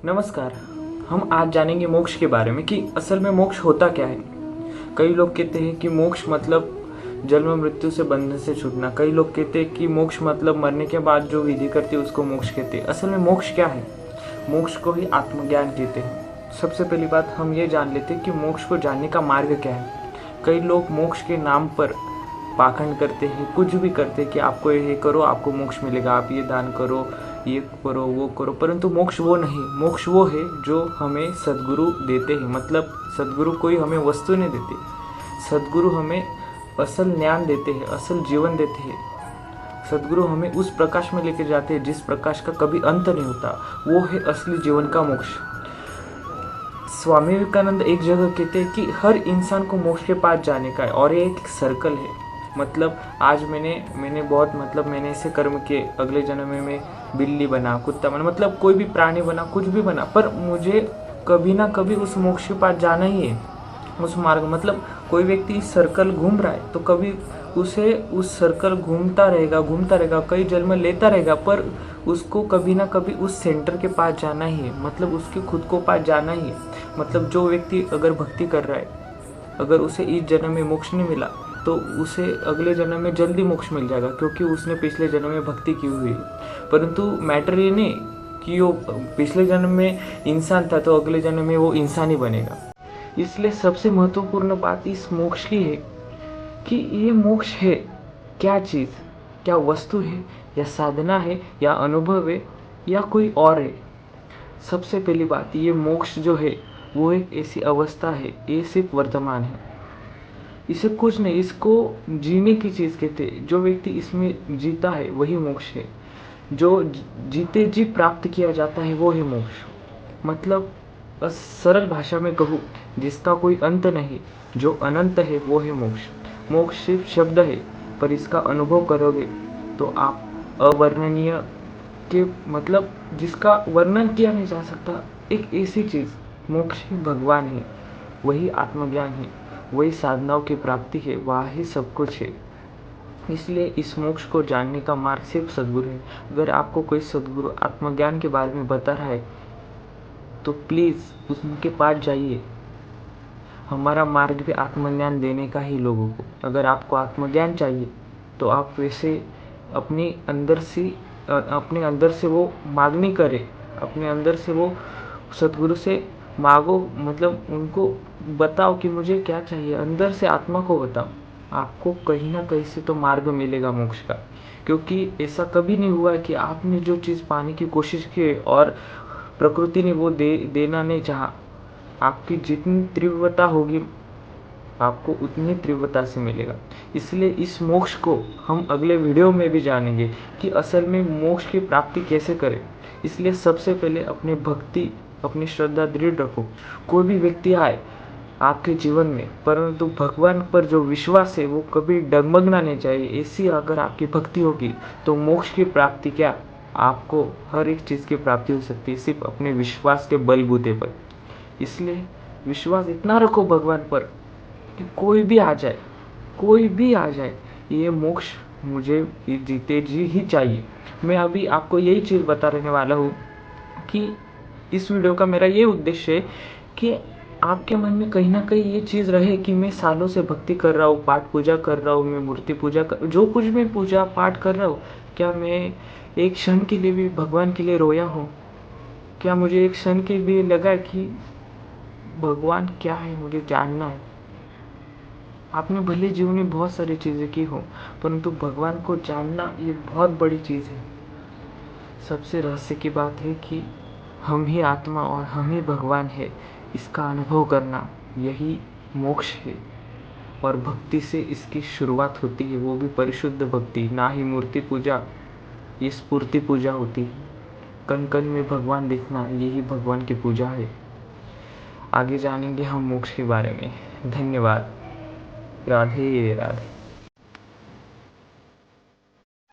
नमस्कार। हम आज जानेंगे मोक्ष के बारे में कि असल में मोक्ष होता क्या है। कई लोग कहते हैं कि मोक्ष मतलब जन्म मृत्यु से बंधन से छूटना। कई लोग कहते हैं कि मोक्ष मतलब मरने के बाद जो विधि करती है उसको मोक्ष कहते हैं। असल में मोक्ष क्या है? मोक्ष को ही आत्मज्ञान कहते हैं। सबसे पहली बात हम ये जान लेते हैं कि मोक्ष को जानने का मार्ग क्या है। कई लोग मोक्ष के नाम पर पाखंड करते हैं, कुछ भी करते हैं कि आपको ये करो आपको मोक्ष मिलेगा, आप ये दान करो, ये करो, वो करो। परंतु मोक्ष वो नहीं। मोक्ष वो है जो हमें सद्गुरु देते हैं। मतलब सद्गुरु कोई हमें वस्तु नहीं देते, सद्गुरु हमें असल ज्ञान देते हैं, असल जीवन देते हैं। सद्गुरु हमें उस प्रकाश में लेकर जाते हैं जिस प्रकाश का कभी अंत नहीं होता। वो है असली जीवन का मोक्ष। स्वामी विवेकानंद एक जगह कहते हैं कि हर इंसान को मोक्ष के पास जाने का है और ये एक सर्कल है। मतलब आज मैंने ऐसे कर्म किए, अगले जन्म में मैं बिल्ली बना, कुत्ता बना, मतलब कोई भी प्राणी बना, कुछ भी बना, पर मुझे कभी ना कभी उस मोक्ष के पास जाना ही है, उस मार्ग। मतलब कोई व्यक्ति इस सर्कल घूम रहा है तो कभी उसे उस सर्कल घूमता रहेगा, कई जन्म लेता रहेगा, पर उसको कभी ना कभी उस सेंटर के पास जाना ही है। मतलब उसके खुद को पास जाना ही है। मतलब जो व्यक्ति अगर भक्ति कर रहा है, अगर उसे इस जन्म में मोक्ष नहीं मिला तो उसे अगले जन्म में जल्दी मोक्ष मिल जाएगा, क्योंकि उसने पिछले जन्म में भक्ति की हुई है। परंतु मैटर ये नहीं कि वो पिछले जन्म में इंसान था तो अगले जन्म में वो इंसान ही बनेगा। इसलिए सबसे महत्वपूर्ण बात इस मोक्ष की है कि ये मोक्ष है क्या चीज़, क्या वस्तु है, या साधना है, या अनुभव है, या कोई और है। सबसे पहली बात, ये मोक्ष जो है वो एक ऐसी अवस्था है, ये सिर्फ वर्तमान है, इसे कुछ नहीं, इसको जीने की चीज़ कहते हैं। जो व्यक्ति इसमें जीता है वही मोक्ष है। जो जीते जी प्राप्त किया जाता है वो है मोक्ष। मतलब बस सरल भाषा में कहूँ, जिसका कोई अंत नहीं, जो अनंत है वो है मोक्ष। मोक्ष सिर्फ शब्द है, पर इसका अनुभव करोगे तो आप अवर्णनीय के मतलब जिसका वर्णन किया नहीं जा सकता, एक ऐसी चीज़ मोक्ष ही भगवान है, वही आत्मज्ञान है, वही साधनाओं की प्राप्ति है, वह ही सब कुछ है। इसलिए इस मोक्ष को जानने का मार्ग सिर्फ सद्गुरु है। अगर आपको कोई सद्गुरु आत्मज्ञान के बारे में बता रहा है तो प्लीज़ उनके पास जाइए। हमारा मार्ग भी आत्मज्ञान देने का ही लोगों को। अगर आपको आत्मज्ञान चाहिए तो आप वैसे अपने अंदर से वो मांगनी करें, अपने अंदर से वो सद्गुरु से मांगो। मतलब उनको बताओ कि मुझे क्या चाहिए, अंदर से आत्मा को बताओ। आपको कहीं ना कहीं से तो मार्ग मिलेगा मोक्ष का। क्योंकि ऐसा कभी नहीं हुआ कि आपने जो चीज़ पाने की कोशिश की और प्रकृति ने वो देना नहीं चाहा। आपकी जितनी तीव्रता होगी आपको उतनी तीव्रता से मिलेगा। इसलिए इस मोक्ष को हम अगले वीडियो में भी जानेंगे कि असल में मोक्ष की प्राप्ति कैसे करें। इसलिए सबसे पहले अपनी भक्ति, अपनी श्रद्धा दृढ़ रखो। कोई भी व्यक्ति आए आपके जीवन में, परंतु भगवान पर जो विश्वास है वो कभी डगमगना नहीं चाहिए। ऐसी अगर आपकी भक्ति होगी तो मोक्ष की प्राप्ति क्या, आपको हर एक चीज़ की प्राप्ति हो सकती है सिर्फ अपने विश्वास के बलबूते पर। इसलिए विश्वास इतना रखो भगवान पर कि कोई भी आ जाए, कोई भी आ जाए, ये मोक्ष मुझे जीते जी ही चाहिए। मैं अभी आपको यही चीज़ बता रहने वाला हूँ कि इस वीडियो का मेरा ये उद्देश्य है कि आपके मन में कहीं ना कहीं ये चीज़ रहे कि मैं सालों से भक्ति कर रहा हूँ, पाठ पूजा कर रहा हूँ, मैं मूर्ति पूजा कर, जो कुछ मैं पूजा पाठ कर रहा हूँ, क्या मैं एक क्षण के लिए भी भगवान के लिए रोया हूँ? क्या मुझे एक क्षण के लिए लगा कि भगवान क्या है मुझे जानना है? आपने भले जीवन में बहुत सारी चीज़ें की हो, परंतु भगवान को जानना ये बहुत बड़ी चीज़ है। सबसे रहस्य की बात है कि हम ही आत्मा और हम ही भगवान है, इसका अनुभव करना यही मोक्ष है। और भक्ति से इसकी शुरुआत होती है, वो भी परिशुद्ध भक्ति, ना ही मूर्ति पूजा, ये स्फूर्ति पूजा होती है। कण कण में भगवान देखना, यही भगवान की पूजा है। आगे जानेंगे हम मोक्ष के बारे में। धन्यवाद। राधे राधे।